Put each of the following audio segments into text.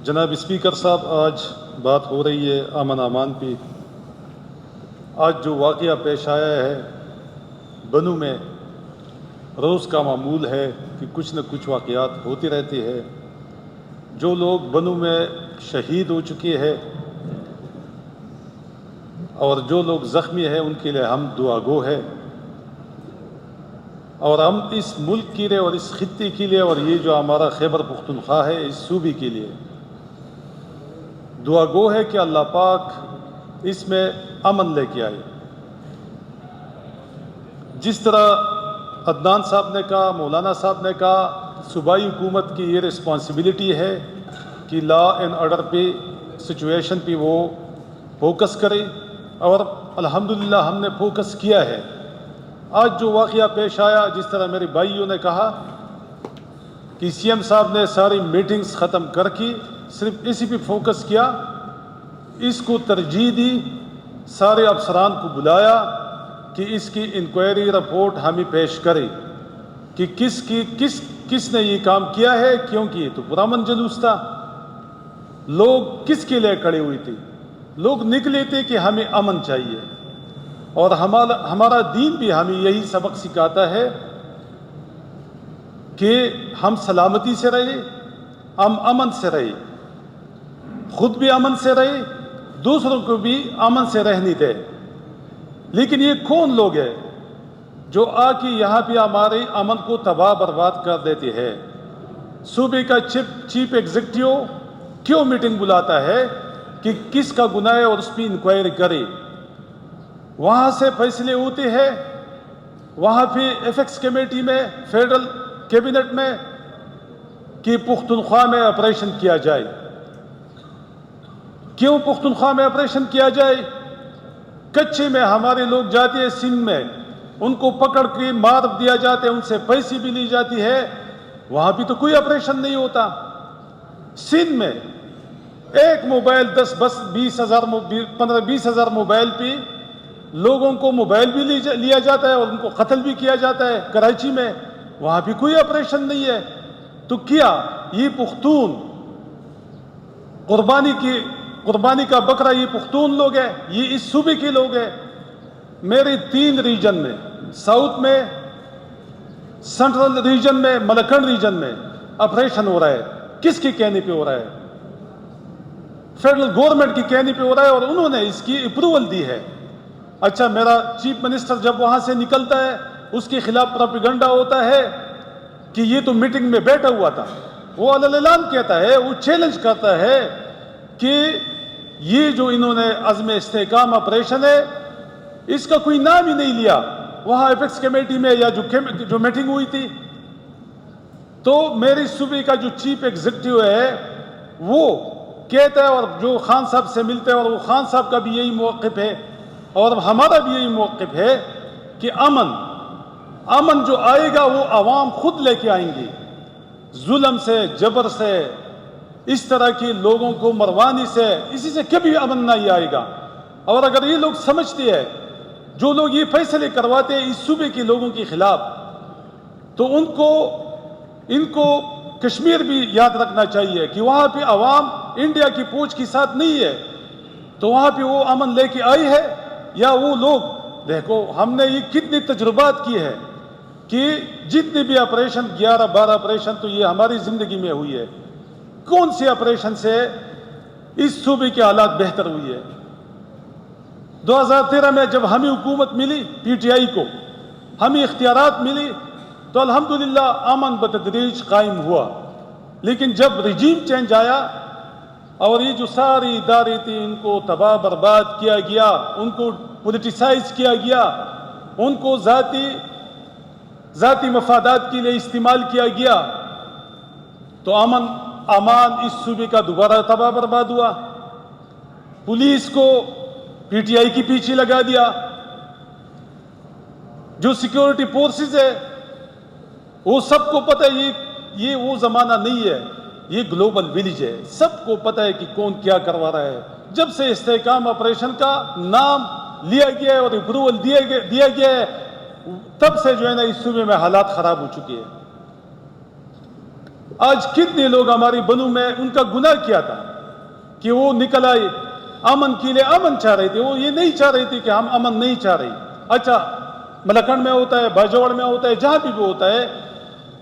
جناب اسپیکر صاحب، آج بات ہو رہی ہے امن امان پہ۔ آج جو واقعہ پیش آیا ہے بنو میں، روز کا معمول ہے کہ کچھ نہ کچھ واقعات ہوتے رہتے ہیں۔ جو لوگ بنو میں شہید ہو چکے ہیں اور جو لوگ زخمی ہیں ان کے لیے ہم دعا گو ہے، اور ہم اس ملک کے لیے اور اس خطے کے لیے اور یہ جو ہمارا خیبر پختونخوا ہے اس صوبے کے لیے دعا گو ہے کہ اللہ پاک اس میں امن لے کے آئے۔ جس طرح عدنان صاحب نے کہا، مولانا صاحب نے کہا، صوبائی حکومت کی یہ رسپانسبلٹی ہے کہ لا اینڈ آرڈر پہ، سچویشن پہ وہ فوکس کرے، اور الحمدللہ ہم نے فوکس کیا ہے۔ آج جو واقعہ پیش آیا، جس طرح میرے بھائیوں نے کہا کہ سی ایم صاحب نے ساری میٹنگز ختم کر کے صرف اسی پہ فوکس کیا، اس کو ترجیح دی، سارے افسران کو بلایا کہ اس کی انکوائری رپورٹ ہمیں پیش کرے کہ کس نے یہ کام کیا ہے، کیونکہ یہ تو پرامن جلوس تھا۔ لوگ کس کے لیے کھڑے ہوئے تھے؟ لوگ نکلے تھے کہ ہمیں امن چاہیے، اور ہمارا دین بھی ہمیں یہی سبق سکھاتا ہے کہ ہم سلامتی سے رہے، ہم امن سے رہے، خود بھی امن سے رہے، دوسروں کو بھی امن سے رہنے دے۔ لیکن یہ کون لوگ ہیں جو آ کے یہاں پہ ہمارے امن کو تباہ برباد کر دیتے ہیں؟ صوبے کا چیف ایگزیکٹو کیوں میٹنگ بلاتا ہے کہ کس کا گناہ ہے اور اس پہ انکوائری کرے؟ وہاں سے فیصلے ہوتے ہیں، وہاں پہ ایفیکس کمیٹی میں، فیڈرل کیبنٹ میں، کہ پختونخوا میں آپریشن کیا جائے۔ کیوں پختونخوا میں آپریشن کیا جائے؟ کچے میں ہمارے لوگ جاتے ہیں سندھ میں، ان کو پکڑ کے مار دیا جاتا ہے، ان سے پیسے بھی لی جاتی ہے، وہاں بھی تو کوئی آپریشن نہیں ہوتا۔ سندھ میں ایک موبائل 15-20 ہزار موبائل پہ لوگوں کو موبائل بھی لیا جاتا ہے اور ان کو قتل بھی کیا جاتا ہے۔ کراچی میں وہاں بھی کوئی آپریشن نہیں ہے۔ تو کیا یہ پختون قربانی کا بکرا یہ پختون لوگ ہیں؟ یہ اس صوبے کے لوگ ہیں۔ میرے 3 ریجن میں، ساؤتھ میں، سینٹرل ریجن میں، ملکنڈ ریجن میں آپریشن ہو رہا ہے۔ کس کے کہنے پہ ہو رہا ہے؟ فیڈرل گورنمنٹ کی کہنے پہ ہو رہا ہے، اور انہوں نے اس کی اپروول دی ہے۔ اچھا، میرا چیف منسٹر جب وہاں سے نکلتا ہے، اس کے خلاف پروپیگنڈا ہوتا ہے کہ یہ تو میٹنگ میں بیٹھا ہوا تھا۔ وہ اعلان کہتا ہے، وہ چیلنج کرتا ہے کہ یہ جو انہوں نے عزم استحکام آپریشن ہے، اس کا کوئی نام ہی نہیں لیا وہاں ایپیکس کمیٹی میں یا جو میٹنگ ہوئی تھی۔ تو میری صوبے کا جو چیف ایگزیکٹو ہے وہ کہتا ہے، اور جو خان صاحب سے ملتے ہیں، اور وہ خان صاحب کا بھی یہی موقف ہے اور ہمارا بھی یہی موقف ہے کہ امن جو آئے گا وہ عوام خود لے کے آئیں گے۔ ظلم سے، جبر سے، اس طرح کے لوگوں کو مروانی سے، اسی سے کبھی امن نہیں آئے گا۔ اور اگر یہ لوگ سمجھتے ہیں، جو لوگ یہ فیصلے کرواتے ہیں اس صوبے کے لوگوں کے خلاف، تو ان کو کشمیر بھی یاد رکھنا چاہیے کہ وہاں پہ عوام انڈیا کی فوج کے ساتھ نہیں ہے، تو وہاں پہ وہ امن لے کے آئی ہے یا وہ لوگ؟ دیکھو، ہم نے یہ کتنی تجربات کی ہے کہ جتنے بھی آپریشن 11-12 آپریشن تو یہ ہماری زندگی میں ہوئی ہے، کون سے آپریشن سے اس صوبے کے حالات بہتر ہوئی ہے؟ 2013 میں جب ہمیں حکومت ملی، پی ٹی آئی کو ہمیں اختیارات ملی، تو الحمدللہ امن بتدریج قائم ہوا۔ لیکن جب رجیم چینج آیا اور یہ جو ساری ادارے تھے ان کو تباہ برباد کیا گیا، ان کو پولیٹیسائز کیا گیا، ان کو ذاتی مفادات کے لیے استعمال کیا گیا، تو امان اس صوبے کا دوبارہ تباہ برباد ہوا۔ پولیس کو پی ٹی آئی کے پیچھے لگا دیا۔ جو سیکیورٹی فورسز ہے وہ سب کو پتہ ہے یہ وہ زمانہ نہیں ہے، یہ گلوبل ولیج ہے، سب کو پتہ ہے کہ کون کیا کروا رہا ہے۔ جب سے استحکام آپریشن کا نام لیا گیا ہے اور اپروول دیا گیا ہے، تب سے جو ہے نا اس صوبے میں حالات خراب ہو چکے ہیں۔ آج کتنے لوگ ہماری بنو میں ان کا گناہ کیا تھا کہ وہ نکل آئے امن کے لیے، امن چاہ رہے تھے، وہ یہ نہیں چاہ رہے تھے کہ ہم امن نہیں چاہ رہے. اچھا ملکنڈ میں ہوتا ہے، باجوڑ میں ہوتا ہے، جہاں بھی وہ ہوتا ہے.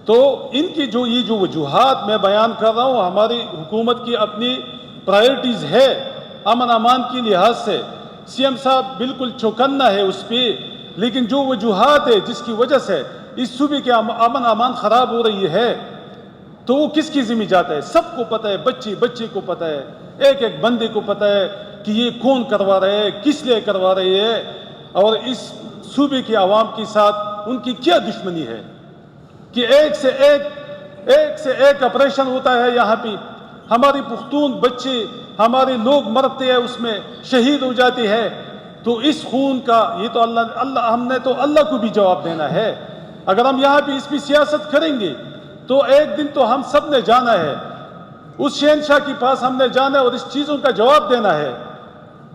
تو ان کی جو وجوہات میں بیان کر رہا ہوں، ہماری حکومت کی اپنی پرائرٹیز ہے امن امان کے لحاظ سے. سی ایم صاحب بالکل چوکنا ہے اس پہ، لیکن جو وجوہات ہے جس کی وجہ سے اس صوبے کے امن امان خراب ہو رہی ہے، تو وہ کس کی ذمہ جاتا ہے؟ سب کو پتہ ہے، بچے کو پتہ ہے، ایک ایک بندے کو پتہ ہے کہ یہ کون کروا رہے ہیں، کس لیے کروا رہے ہیں، اور اس صوبے کے عوام کے ساتھ ان کی کیا دشمنی ہے کہ ایک سے ایک آپریشن ہوتا ہے. یہاں پہ ہماری پختون بچے، ہمارے لوگ مرتے ہیں، اس میں شہید ہو جاتے ہیں. تو اس خون کا یہ تو اللہ ہم نے تو اللہ کو بھی جواب دینا ہے. اگر ہم یہاں پہ اس پہ سیاست کریں گے تو ایک دن تو ہم سب نے جانا ہے، اس شہنشاہ کے پاس ہم نے جانا ہے اور اس چیزوں کا جواب دینا ہے.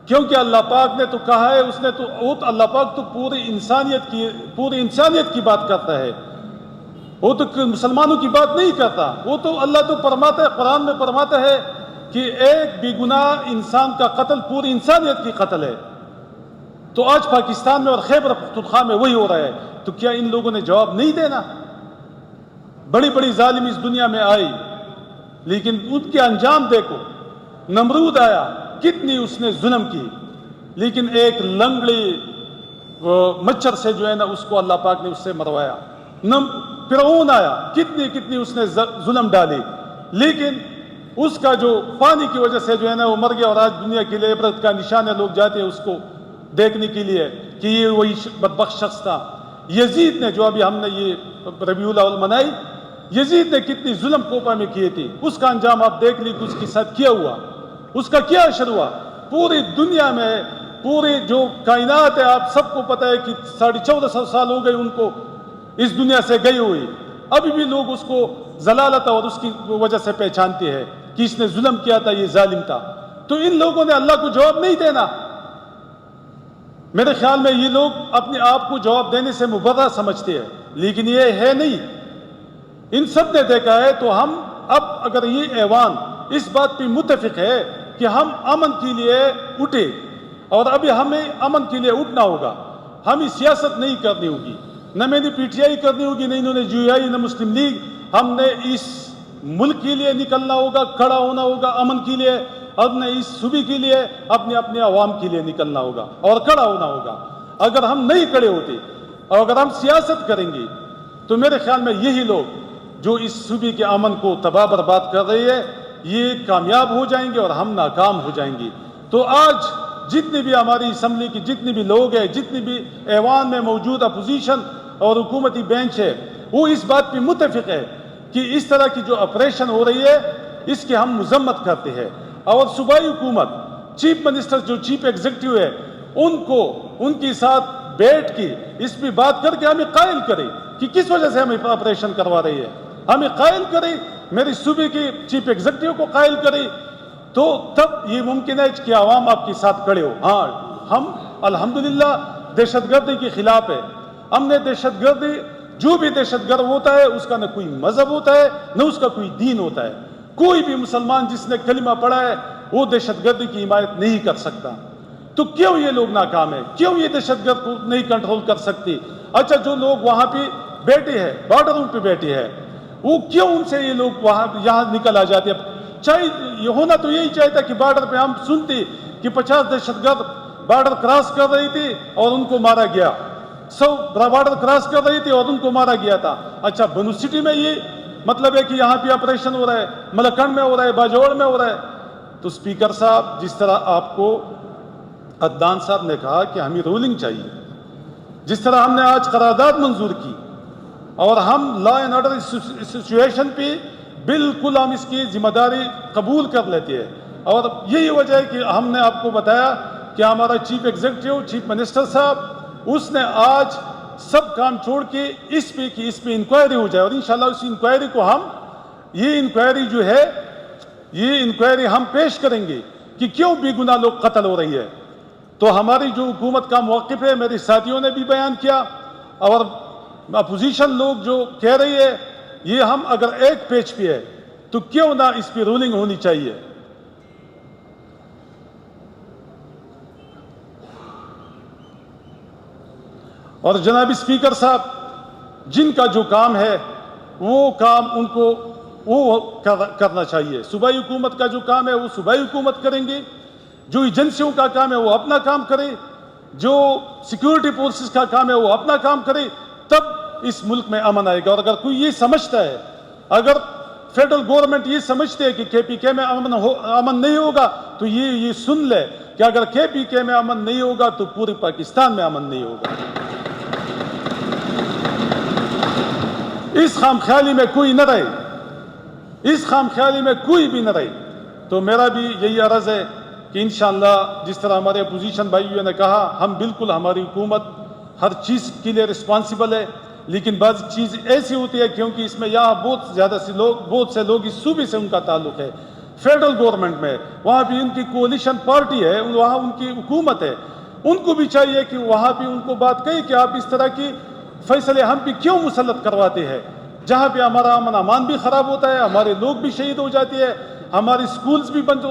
کیونکہ اللہ پاک نے تو کہا ہے، اس نے تو اللہ پاک تو پوری انسانیت کی بات کرتا ہے. وہ تو مسلمانوں کی بات نہیں کرتا. وہ تو اللہ تو فرماتا ہے، قرآن میں فرماتا ہے کہ ایک بے گناہ انسان کا قتل پوری انسانیت کی قتل ہے. تو آج پاکستان میں اور خیبر پختونخوا میں وہی ہو رہا ہے. تو کیا ان لوگوں نے جواب نہیں دینا؟ بڑی بڑی ظالم اس دنیا میں آئی، لیکن ان کے انجام دیکھو. نمرود آیا، کتنی اس نے ظلم کی، لیکن ایک لنگڑے مچھر سے جو ہے نا اس کو اللہ پاک نے اس سے مروایا. فرعون آیا، کتنی اس نے ظلم ڈالی، لیکن اس کا جو پانی کی وجہ سے جو ہے نا وہ مر گیا. اور آج دنیا کے لیے عبرت کا نشان ہے، لوگ جاتے ہیں اس کو دیکھنے کے لیے کہ یہ وہی بدبخت شخص تھا. یزید نے، جو ابھی ہم نے یہ ربیع الاول منائی، یزید نے کتنی ظلم کوپا میں کیے تھے. اس کا انجام آپ دیکھ لیجیے، اس کے ساتھ کیا ہوا، اس کا کیا اثر ہوا. پوری دنیا میں، پوری جو کائنات ہے، آپ سب کو پتہ ہے کہ 1450 سال ہو گئے ان کو اس دنیا سے گئے ہوئے. ابھی بھی لوگ اس کو ضلالت اور اس کی وجہ سے پہچانتے ہیں کہ اس نے ظلم کیا تھا، یہ ظالم تھا. تو ان لوگوں نے اللہ کو جواب نہیں دینا. میرے خیال میں یہ لوگ اپنے آپ کو جواب دینے سے مبرہ سمجھتے ہیں، لیکن یہ ہے نہیں. ان سب نے دیکھا ہے. تو ہم اب اگر یہ ایوان اس بات پہ متفق ہے کہ ہم امن کے لیے اٹھے، اور ابھی ہمیں امن کے لیے اٹھنا ہوگا. ہمیں سیاست نہیں کرنی ہوگی، نہ میں نے پی ٹی آئی کرنی ہوگی، نہ انہوں نے جی آئی، نہ مسلم لیگ. ہم نے اس ملک کے لیے نکلنا ہوگا، کھڑا ہونا ہوگا امن کے لیے. اب نے اس صوبے کے لیے اپنے عوام کے لیے نکلنا ہوگا اور کھڑا ہونا ہوگا. اگر ہم نہیں کھڑے ہوتے اور اگر ہم سیاست کریں گے تو میرے خیال میں یہی لوگ جو اس صوبے کے امن کو تباہ برباد کر رہے ہیں، یہ کامیاب ہو جائیں گے اور ہم ناکام ہو جائیں گے. تو آج جتنے بھی ہماری اسمبلی کے جتنے بھی لوگ ہیں، جتنے بھی ایوان میں موجود اپوزیشن اور حکومتی بینچ ہے، وہ اس بات پہ متفق ہے کہ اس طرح کی جو آپریشن ہو رہی ہے اس کی ہم مذمت کرتے ہیں. اور صوبائی حکومت، چیف منسٹر جو چیف ایگزیکٹو ہے، ان کے ساتھ بیٹھ کے اس پہ بات کر کے ہمیں قائل کرے کہ کس وجہ سے ہمیں آپریشن کروا رہی ہے. ہمیں قائل کرے، میری صوبے کے چیف ایگزیکٹو کو قائل کرے. تو تب یہ ممکن ہے کہ عوام آپ کے ساتھ کھڑے ہو. ہاں، ہم الحمدللہ دہشت گردی کے خلاف ہے. ہم نے دہشت گردی، جو بھی دہشت گرد ہوتا ہے اس کا نہ کوئی مذہب ہوتا ہے، نہ اس کا کوئی دین ہوتا ہے. کوئی بھی مسلمان جس نے کلمہ پڑھا ہے وہ دہشت گردی کی حمایت نہیں کر سکتا. تو کیوں یہ لوگ ناکام ہیں؟ کیوں یہ دہشت گرد کو نہیں کنٹرول کر سکتے؟ اچھا، جو لوگ وہاں پہ بیٹھے ہیں، بارڈروں پہ بیٹھے ہیں، وہ کیوں ان سے یہ لوگ یہاں نکل آ جاتے ہیں؟ چاہے یہ ہونا تو یہی چاہتا کہ بارڈر پہ ہم سنتے کہ 50 دہشت گرد بارڈر کراس کر رہی تھی اور ان کو مارا گیا، 100 بارڈر کراس کر رہی تھی اور ان کو مارا گیا تھا. اچھا، بنو سٹی میں یہ مطلب ہے کہ یہاں پہ آپریشن ہو رہا ہے، ملکنڈ میں ہو رہا ہے، باجوڑ میں ہو رہا ہے. تو اسپیکر صاحب، جس طرح آپ کو عدنان صاحب نے کہا کہ ہمیں رولنگ چاہیے، جس طرح ہم نے آج قرارداد منظور کی اور ہم لا اینڈ آرڈر سچویشن پہ بالکل ہم اس کی ذمہ داری قبول کر لیتے ہیں. اور یہی وجہ ہے کہ ہم نے آپ کو بتایا کہ ہمارا چیف ایگزیکٹو، چیف منسٹر صاحب، اس نے آج سب کام چھوڑ کے اس پہ انکوائری ہو جائے. اور انشاءاللہ اس انکوائری کو یہ انکوائری جو ہے، یہ انکوائری ہم پیش کریں گے کہ کیوں بے گناہ لوگ قتل ہو رہی ہے. تو ہماری جو حکومت کا موقف ہے، میرے ساتھیوں نے بھی بیان کیا، اور اپوزیشن لوگ جو کہہ رہی ہے، یہ ہم اگر ایک پیج پہ ہے تو کیوں نہ اس پہ رولنگ ہونی چاہیے. اور جناب اسپیکر صاحب، جن کا جو کام ہے وہ کام ان کو وہ کرنا چاہیے. صوبائی حکومت کا جو کام ہے وہ صوبائی حکومت کریں گے، جو ایجنسیوں کا کام ہے وہ اپنا کام کرے، جو سیکیورٹی فورسز کا کام ہے وہ اپنا کام کرے، تب اس ملک میں امن آئے گا. اور اگر کوئی یہ سمجھتا ہے، اگر فیڈرل گورنمنٹ یہ سمجھتے ہے کہ کے پی کے میں امن نہیں ہوگا، تو یہ سن لے کہ اگر کے پی کے میں امن نہیں ہوگا تو پورے پاکستان میں امن نہیں ہوگا. اس خام خیالی میں کوئی نہ رہے، اس خام خیالی میں کوئی بھی نہ رہے. تو میرا بھی یہی عرض ہے کہ انشاءاللہ جس طرح ہمارے اپوزیشن بھائیوں نے کہا، ہم بالکل ہماری حکومت ہر چیز کے لیے رسپانسبل ہے، لیکن بعض چیز ایسی ہوتی ہے کیونکہ اس میں یہاں بہت سے لوگ اس صوبے سے ان کا تعلق ہے، فیڈرل گورنمنٹ میں، وہاں بھی ان کی کولیشن پارٹی ہے، وہاں ان کی حکومت ہے. ان کو بھی چاہیے کہ وہاں بھی ان کو بات کہے کہ آپ اس طرح کی فیصلے ہم بھی کیوں مسلط کرواتے ہیں، جہاں پہ ہمارا امن امان بھی خراب ہوتا ہے، ہمارے لوگ بھی شہید ہو جاتے ہیں، ہماری سکولز بھی بند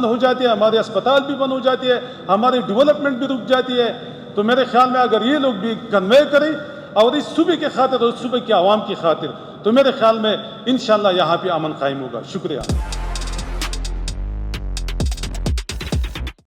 ہو جاتے ہیں، ہمارے اسپتال بھی بند ہو جاتے ہیں، ہماری ڈیولپمنٹ بھی رک جاتی ہے. تو میرے خیال میں اگر یہ لوگ بھی کنوے کریں اور اس صوبے کے خاطر اور اس صوبے کے عوام کی خاطر، تو میرے خیال میں انشاءاللہ یہاں پہ امن قائم ہوگا. شکریہ.